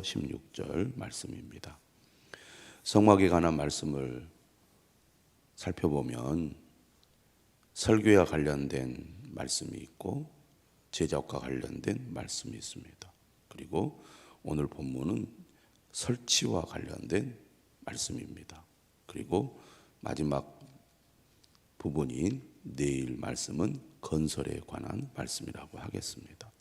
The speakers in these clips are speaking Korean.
15절에서 16절 말씀입니다. 성막에 관한 말씀을 살펴보면 설교와 관련된 말씀이 있고 제작과 관련된 말씀이 있습니다. 그리고 오늘 본문은 설치와 관련된 말씀입니다. 그리고 마지막 부분인 내일 말씀은 건설에 관한 말씀이라고 하겠습니다.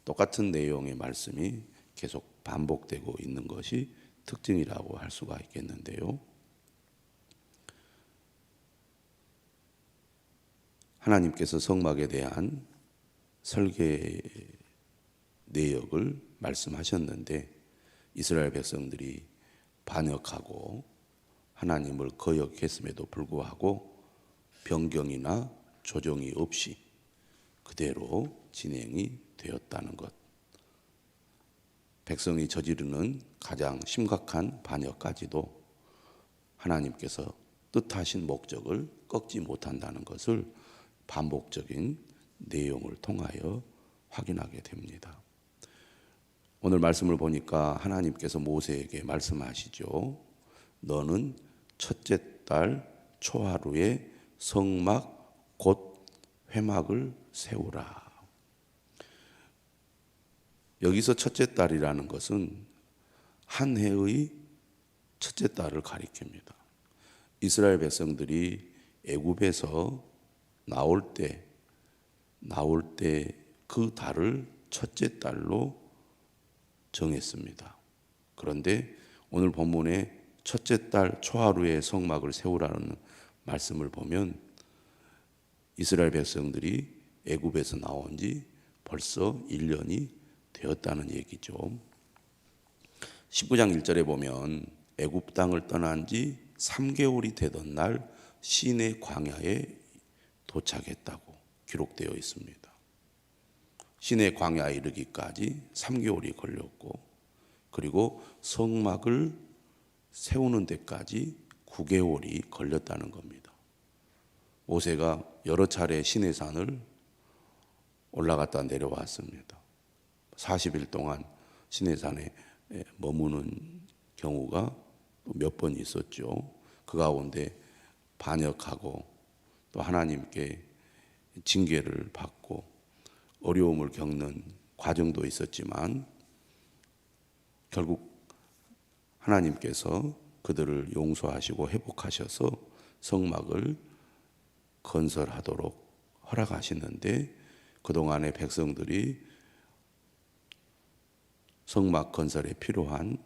똑같은 내용의 말씀이 계속 반복되고 있는 것이 특징이라고 할 수가 있겠는데요. 하나님께서 성막에 대한 설계 내역을 말씀하셨는데 이스라엘 백성들이 반역하고 하나님을 거역했음에도 불구하고 변경이나 조정이 없이 그대로 진행이 되었다는 것. 백성이 저지르는 가장 심각한 반역까지도 하나님께서 뜻하신 목적을 꺾지 못한다는 것을 반복적인 내용을 통하여 확인하게 됩니다. 오늘 말씀을 보니까 하나님께서 모세에게 말씀하시죠. 너는 첫째 달 초하루에 성막 곧 회막을 세우라. 여기서 첫째 달이라는 것은 한 해의 첫째 달을 가리킵니다. 이스라엘 백성들이 애굽에서 나올 때 그 달을 첫째 달로 정했습니다. 그런데 오늘 본문에 첫째 달 초하루에 성막을 세우라는 말씀을 보면 이스라엘 백성들이 애굽에서 나온 지 벌써 1년이 되었다는 얘기죠. 19장 1절에 보면 애굽 땅을 떠난 지 3개월이 되던 날 시내 광야에 도착했다고 기록되어 있습니다. 시내 광야에 이르기까지 3개월이 걸렸고 그리고 성막을 세우는 데까지 9개월이 걸렸다는 겁니다. 모세가 여러 차례 시내산을 올라갔다 내려왔습니다. 40일 동안 시내산에 머무는 경우가 몇 번 있었죠. 그 가운데 반역하고 또 하나님께 징계를 받고 어려움을 겪는 과정도 있었지만 결국 하나님께서 그들을 용서하시고 회복하셔서 성막을 건설하도록 허락하시는데 그동안의 백성들이 성막 건설에 필요한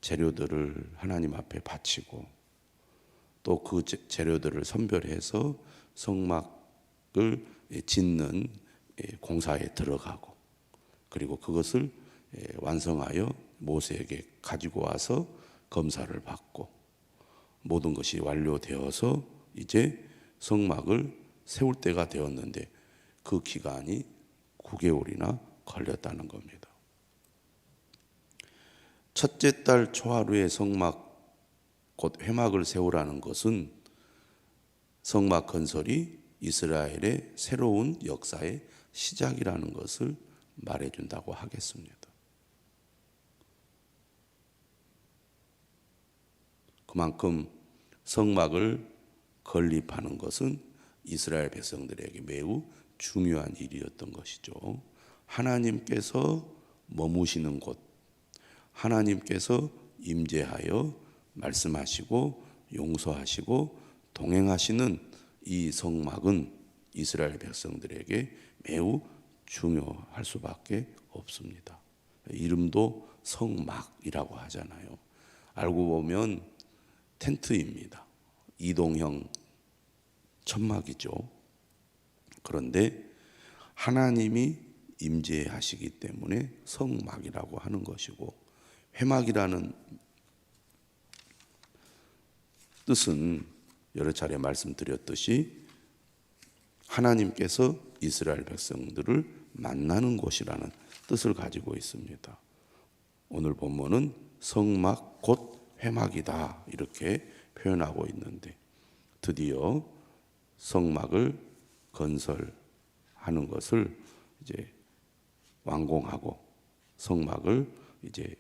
재료들을 하나님 앞에 바치고 또 그 재료들을 선별해서 성막을 짓는 공사에 들어가고 그리고 그것을 완성하여 모세에게 가지고 와서 검사를 받고 모든 것이 완료되어서 이제 성막을 세울 때가 되었는데 그 기간이 9개월이나 걸렸다는 겁니다. 첫째 달 초하루에 성막 곧 회막을 세우라는 것은 성막 건설이 이스라엘의 새로운 역사의 시작이라는 것을 말해준다고 하겠습니다. 그만큼 성막을 건립하는 것은 이스라엘 백성들에게 매우 중요한 일이었던 것이죠. 하나님께서 머무시는 곳, 하나님께서 임재하여 말씀하시고 용서하시고 동행하시는 이 성막은 이스라엘 백성들에게 매우 중요할 수밖에 없습니다. 이름도 성막이라고 하잖아요. 알고 보면 텐트입니다. 이동형 천막이죠. 그런데 하나님이 임재하시기 때문에 성막이라고 하는 것이고 회막이라는 뜻은 여러 차례 말씀드렸듯이 하나님께서 이스라엘 백성들을 만나는 곳이라는 뜻을 가지고 있습니다. 오늘 본문은 성막 곧 회막이다 이렇게 표현하고 있는데 드디어 성막을 건설하는 것을 이제 완공하고 성막을 이제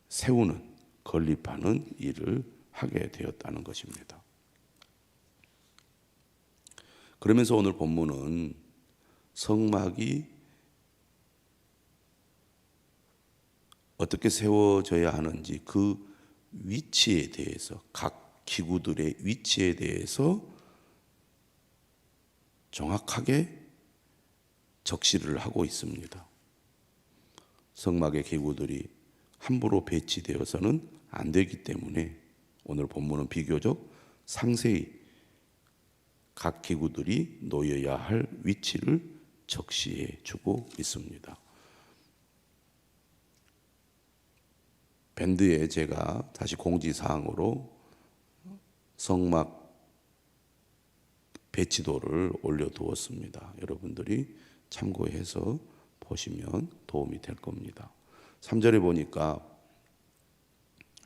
세우는, 건립하는 일을 하게 되었다는 것입니다. 그러면서 오늘 본문은 성막이 어떻게 세워져야 하는지 그 위치에 대해서, 각 기구들의 위치에 대해서 정확하게 적시를 하고 있습니다. 성막의 기구들이 함부로 배치되어서는 안 되기 때문에 오늘 본문은 비교적 상세히 각 기구들이 놓여야 할 위치를 적시해 주고 있습니다. 밴드에 제가 다시 공지사항으로 성막 배치도를 올려두었습니다. 여러분들이 참고해서 보시면 도움이 될 겁니다. 3절에 보니까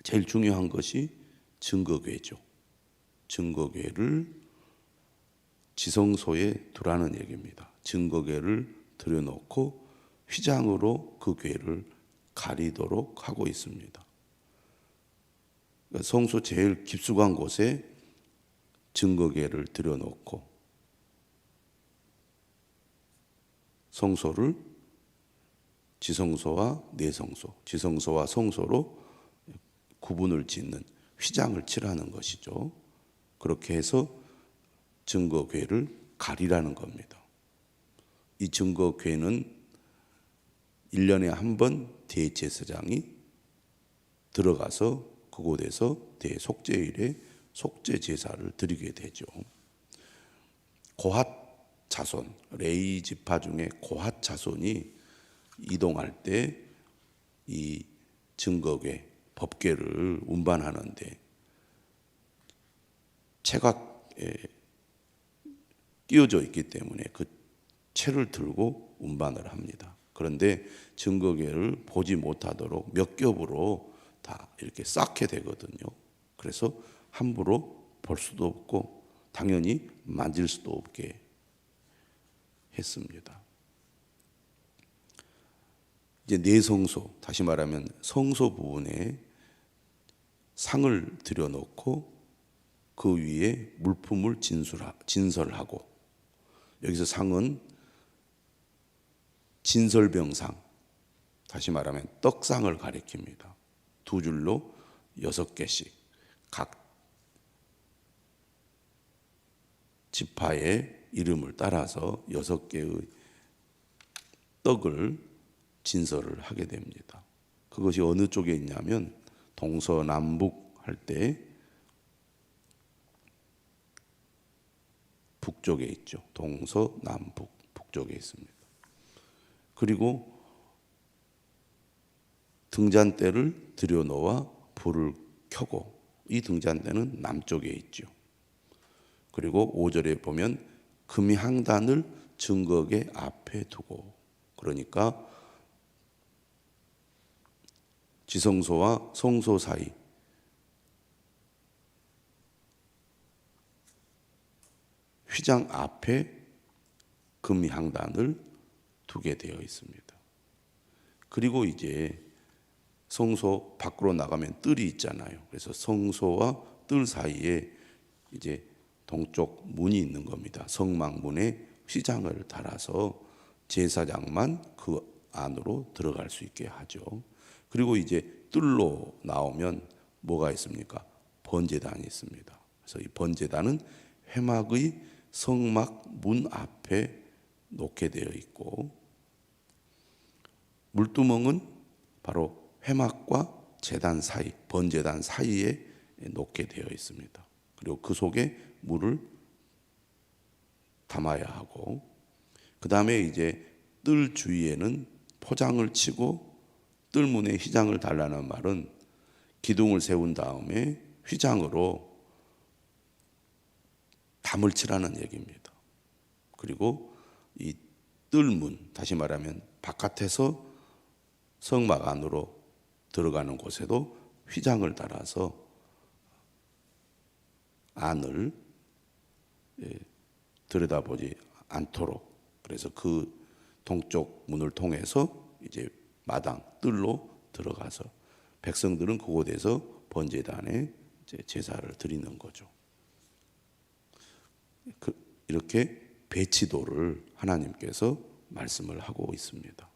제일 중요한 것이 증거궤죠. 증거궤를 지성소에 두라는 얘기입니다. 증거궤를 들여놓고 휘장으로 그 궤를 가리도록 하고 있습니다. 성소 제일 깊숙한 곳에 증거궤를 들여놓고 성소를 지성소와 내성소, 지성소와 성소로 구분을 짓는 휘장을 칠하는 것이죠. 그렇게 해서 증거궤를 가리라는 겁니다. 이 증거궤는 1년에 한 번 대제사장이 들어가서 그곳에서 대속죄일에 속죄 제사를 드리게 되죠. 고핫 자손, 레위 지파 중에 고핫 자손이 이동할 때 이 증거궤, 법궤를 운반하는데 채각에 끼워져 있기 때문에 그 채를 들고 운반을 합니다. 그런데 증거궤를 보지 못하도록 몇 겹으로 다 이렇게 쌓게 되거든요. 그래서 함부로 볼 수도 없고 당연히 만질 수도 없게 했습니다. 이제 내성소, 다시 말하면 성소 부분에 상을 들여놓고 그 위에 물품을 진설하고, 여기서 상은 진설병상, 다시 말하면 떡상을 가리킵니다. 두 줄로 6개씩 각 지파의 이름을 따라서 6개의 떡을 진설을 하게 됩니다. 그것이 어느 쪽에 있냐면 동서남북 할 때 북쪽에 있죠. 동서남북 북쪽에 있습니다. 그리고 등잔대를 들여놓아 불을 켜고, 이 등잔대는 남쪽에 있죠. 그리고 5절에 보면 금향단을 증거궤 앞에 두고, 그러니까 지성소와 성소 사이 휘장 앞에 금향단을 두게 되어 있습니다. 그리고 이제 성소 밖으로 나가면 뜰이 있잖아요. 그래서 성소와 뜰 사이에 이제 동쪽 문이 있는 겁니다. 성막문에 휘장을 달아서 제사장만 그 안으로 들어갈 수 있게 하죠. 그리고 이제 뜰로 나오면 뭐가 있습니까? 번제단이 있습니다. 그래서 이 번제단은 회막의 성막 문 앞에 놓게 되어 있고, 물두멍은 바로 회막과 제단 사이, 번제단 사이에 놓게 되어 있습니다. 그리고 그 속에 물을 담아야 하고, 그 다음에 이제 뜰 주위에는 포장을 치고 뜰문에 휘장을 달라는 말은 기둥을 세운 다음에 휘장으로 담을 치라는 얘기입니다. 그리고 이 뜰문, 다시 말하면 바깥에서 성막 안으로 들어가는 곳에도 휘장을 달아서 안을 들여다보지 않도록, 그래서 그 동쪽 문을 통해서 이제 마당 뜰로 들어가서 백성들은 그곳에서 번제단에 제사를 드리는 거죠. 이렇게 배치도를 하나님께서 말씀을 하고 있습니다.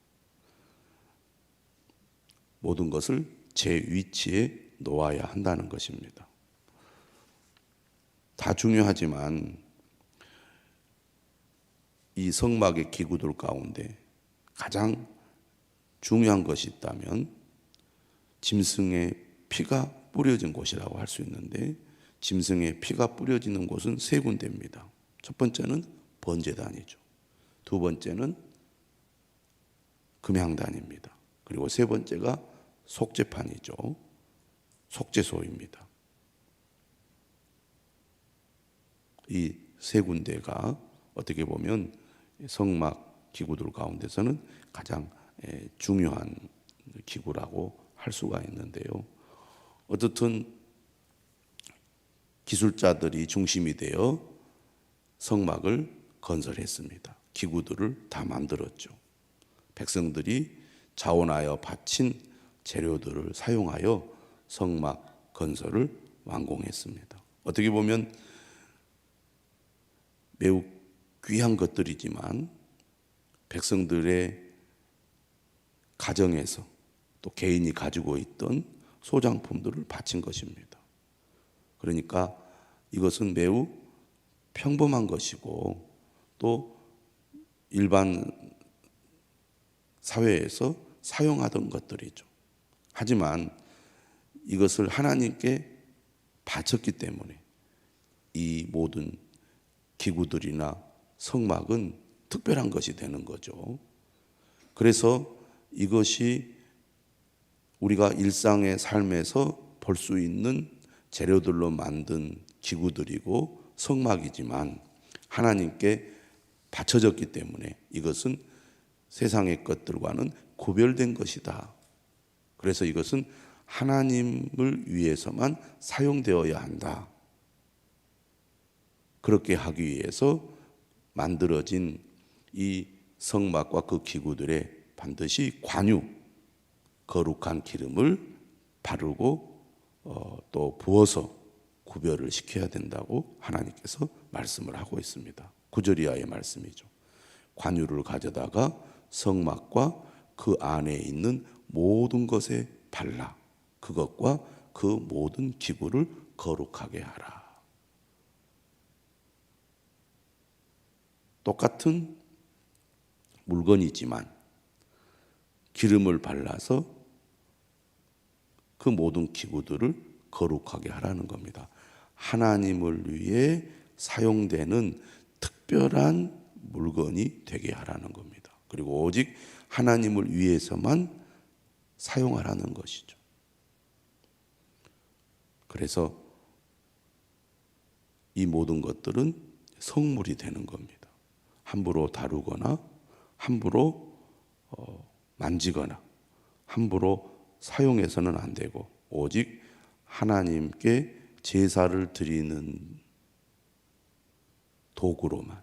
모든 것을 제 위치에 놓아야 한다는 것입니다. 다 중요하지만 이 성막의 기구들 가운데 가장 중요한 것이 있다면 짐승의 피가 뿌려진 곳이라고 할 수 있는데, 짐승의 피가 뿌려지는 곳은 세 군데입니다. 첫 번째는 번제단이죠. 두 번째는 금향단입니다. 그리고 세 번째가 속죄판이죠. 속죄소입니다. 이 세 군데가 어떻게 보면 성막 기구들 가운데서는 가장 중요한 기구라고 할 수가 있는데요. 어떻든 기술자들이 중심이 되어 성막을 건설했습니다. 기구들을 다 만들었죠. 백성들이 자원하여 바친 재료들을 사용하여 성막 건설을 완공했습니다. 어떻게 보면 매우 귀한 것들이지만 백성들의 가정에서 또 개인이 가지고 있던 소장품들을 바친 것입니다. 그러니까 이것은 매우 평범한 것이고 또 일반 사회에서 사용하던 것들이죠. 하지만 이것을 하나님께 바쳤기 때문에 이 모든 기구들이나 성막은 특별한 것이 되는 거죠. 그래서 이것이 우리가 일상의 삶에서 볼 수 있는 재료들로 만든 기구들이고 성막이지만 하나님께 바쳐졌기 때문에 이것은 세상의 것들과는 구별된 것이다. 그래서 이것은 하나님을 위해서만 사용되어야 한다. 그렇게 하기 위해서 만들어진 이 성막과 그 기구들에 반드시 관유, 거룩한 기름을 바르고 또 부어서 구별을 시켜야 된다고 하나님께서 말씀을 하고 있습니다. 구절이하의 말씀이죠. 관유를 가져다가 성막과 그 안에 있는 모든 것에 발라 그것과 그 모든 기구를 거룩하게 하라. 똑같은 물건이지만 기름을 발라서 그 모든 기구들을 거룩하게 하라는 겁니다. 하나님을 위해 사용되는 특별한 물건이 되게 하라는 겁니다. 그리고 오직 하나님을 위해서만 사용하라는 것이죠. 그래서 이 모든 것들은 성물이 되는 겁니다. 함부로 다루거나 함부로 만지거나 함부로 사용해서는 안 되고 오직 하나님께 제사를 드리는 도구로만,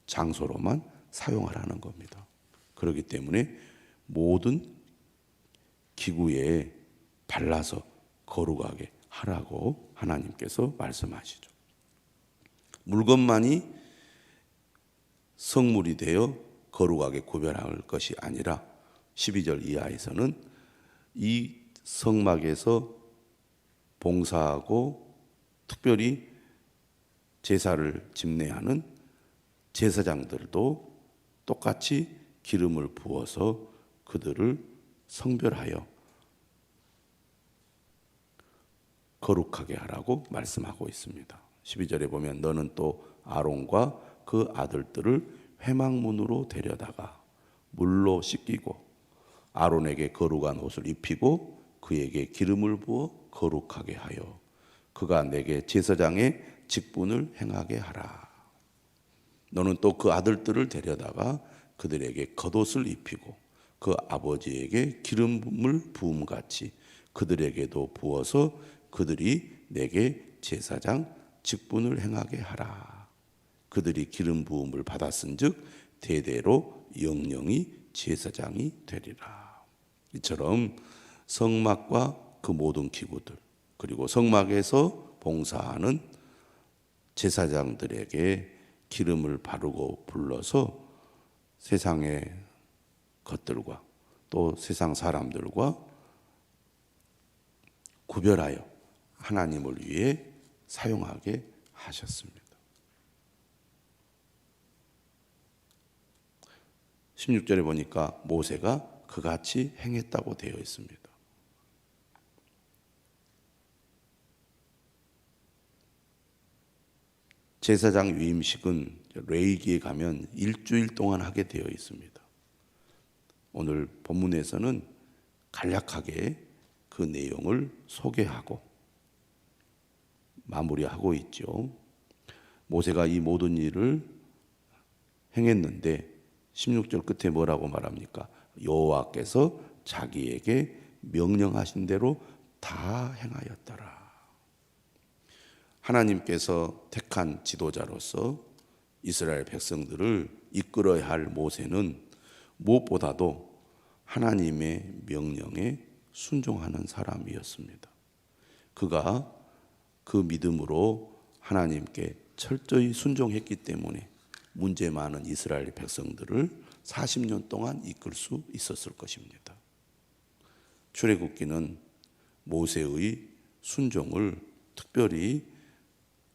장소로만 사용하라는 겁니다. 그렇기 때문에 모든 기구에 발라서 거룩하게 하라고 하나님께서 말씀하시죠. 물건만이 성물이 되어 거룩하게 구별할 것이 아니라 12절 이하에서는 이 성막에서 봉사하고 특별히 제사를 집례하는 제사장들도 똑같이 기름을 부어서 그들을 성별하여 거룩하게 하라고 말씀하고 있습니다. 12절에 보면 너는 또 아론과 그 아들들을 회막문으로 데려다가 물로 씻기고 아론에게 거룩한 옷을 입히고 그에게 기름을 부어 거룩하게 하여 그가 내게 제사장의 직분을 행하게 하라. 너는 또 그 아들들을 데려다가 그들에게 겉옷을 입히고 그 아버지에게 기름을 부음같이 그들에게도 부어서 그들이 내게 제사장 직분을 행하게 하라. 그들이 기름 부음을 받았은즉 대대로 영영이 제사장이 되리라. 이처럼 성막과 그 모든 기구들, 그리고 성막에서 봉사하는 제사장들에게 기름을 바르고 불러서 세상의 것들과 또 세상 사람들과 구별하여 하나님을 위해 사용하게 하셨습니다. 16절에 보니까 모세가 그같이 행했다고 되어 있습니다. 제사장 위임식은 레위기에 가면 일주일 동안 하게 되어 있습니다. 오늘 본문에서는 간략하게 그 내용을 소개하고 마무리하고 있죠. 모세가 이 모든 일을 행했는데 16절 끝에 뭐라고 말합니까? 여호와께서 자기에게 명령하신 대로 다 행하였더라. 하나님께서 택한 지도자로서 이스라엘 백성들을 이끌어야 할 모세는 무엇보다도 하나님의 명령에 순종하는 사람이었습니다. 그가 그 믿음으로 하나님께 철저히 순종했기 때문에 문제 많은 이스라엘 백성들을 40년 동안 이끌 수 있었을 것입니다. 출애굽기는 모세의 순종을 특별히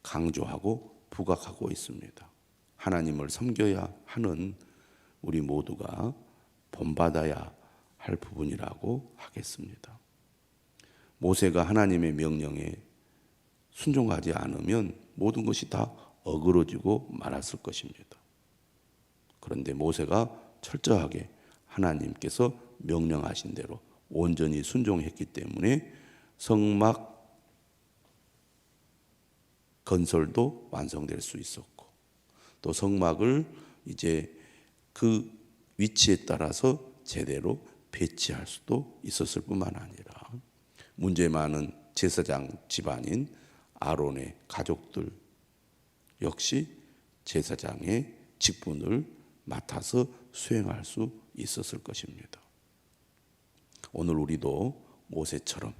강조하고 부각하고 있습니다. 하나님을 섬겨야 하는 우리 모두가 본받아야 할 부분이라고 하겠습니다. 모세가 하나님의 명령에 순종하지 않으면 모든 것이 다 어그러지고 말았을 것입니다. 그런데 모세가 철저하게 하나님께서 명령하신 대로 온전히 순종했기 때문에 성막 건설도 완성될 수 있었고, 또 성막을 이제 그 위치에 따라서 제대로 배치할 수도 있었을 뿐만 아니라 문제 많은 제사장 집안인 아론의 가족들 역시 제사장의 직분을 맡아서 수행할 수 있었을 것입니다. 오늘 우리도 모세처럼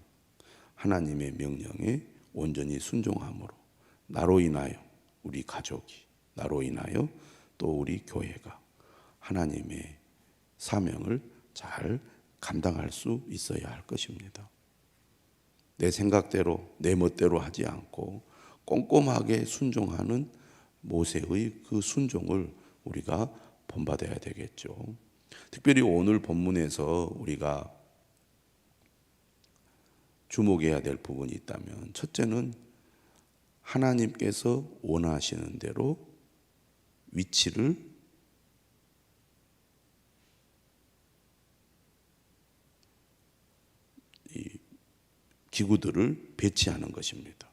하나님의 명령에 온전히 순종함으로 나로 인하여 우리 가족이, 나로 인하여 또 우리 교회가 하나님의 사명을 잘 감당할 수 있어야 할 것입니다. 내 생각대로 내 멋대로 하지 않고 꼼꼼하게 순종하는 모세의 그 순종을 우리가 본받아야 되겠죠. 특별히 오늘 본문에서 우리가 주목해야 될 부분이 있다면, 첫째는 하나님께서 원하시는 대로 위치를 기구들을 배치하는 것입니다.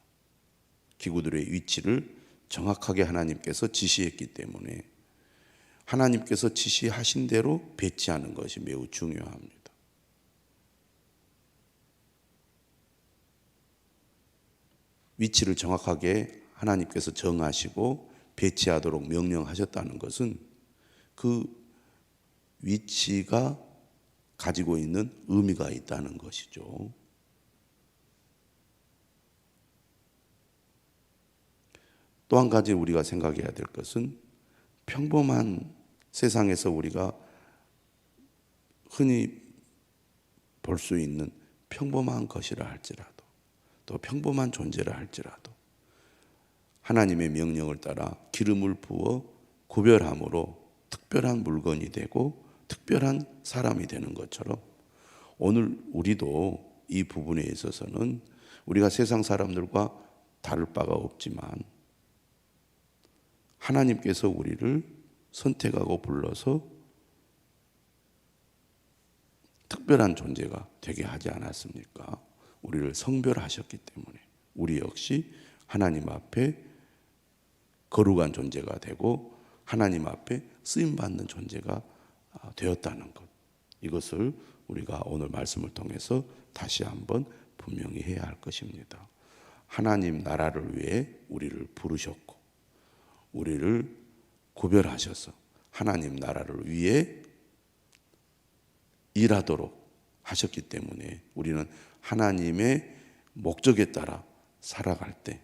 기구들의 위치를 정확하게 하나님께서 지시했기 때문에 하나님께서 지시하신 대로 배치하는 것이 매우 중요합니다. 위치를 정확하게 하나님께서 정하시고 배치하도록 명령하셨다는 것은 그 위치가 가지고 있는 의미가 있다는 것이죠. 또 한 가지 우리가 생각해야 될 것은 평범한 세상에서 우리가 흔히 볼 수 있는 평범한 것이라 할지라도, 또 평범한 존재라 할지라도 하나님의 명령을 따라 기름을 부어 구별함으로 특별한 물건이 되고 특별한 사람이 되는 것처럼 오늘 우리도 이 부분에 있어서는 우리가 세상 사람들과 다를 바가 없지만 하나님께서 우리를 선택하고 불러서 특별한 존재가 되게 하지 않았습니까? 우리를 성별하셨기 때문에 우리 역시 하나님 앞에 거룩한 존재가 되고 하나님 앞에 쓰임받는 존재가 되었다는 것, 이것을 우리가 오늘 말씀을 통해서 다시 한번 분명히 해야 할 것입니다. 하나님 나라를 위해 우리를 부르셨고 우리를 구별하셔서 하나님 나라를 위해 일하도록 하셨기 때문에 우리는 하나님의 목적에 따라 살아갈 때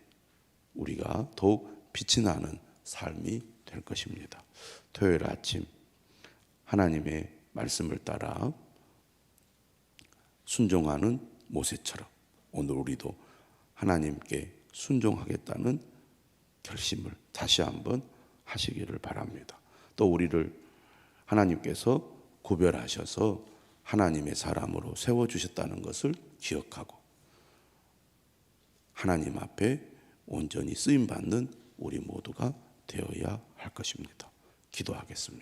우리가 더욱 빛이 나는 삶이 될 것입니다. 토요일 아침 하나님의 말씀을 따라 순종하는 모세처럼 오늘 우리도 하나님께 순종하겠다는 결심을 다시 한번 하시기를 바랍니다. 또 우리를 하나님께서 구별하셔서 하나님의 사람으로 세워주셨다는 것을 기억하고 하나님 앞에 온전히 쓰임받는 우리 모두가 되어야 할 것입니다. 기도하겠습니다.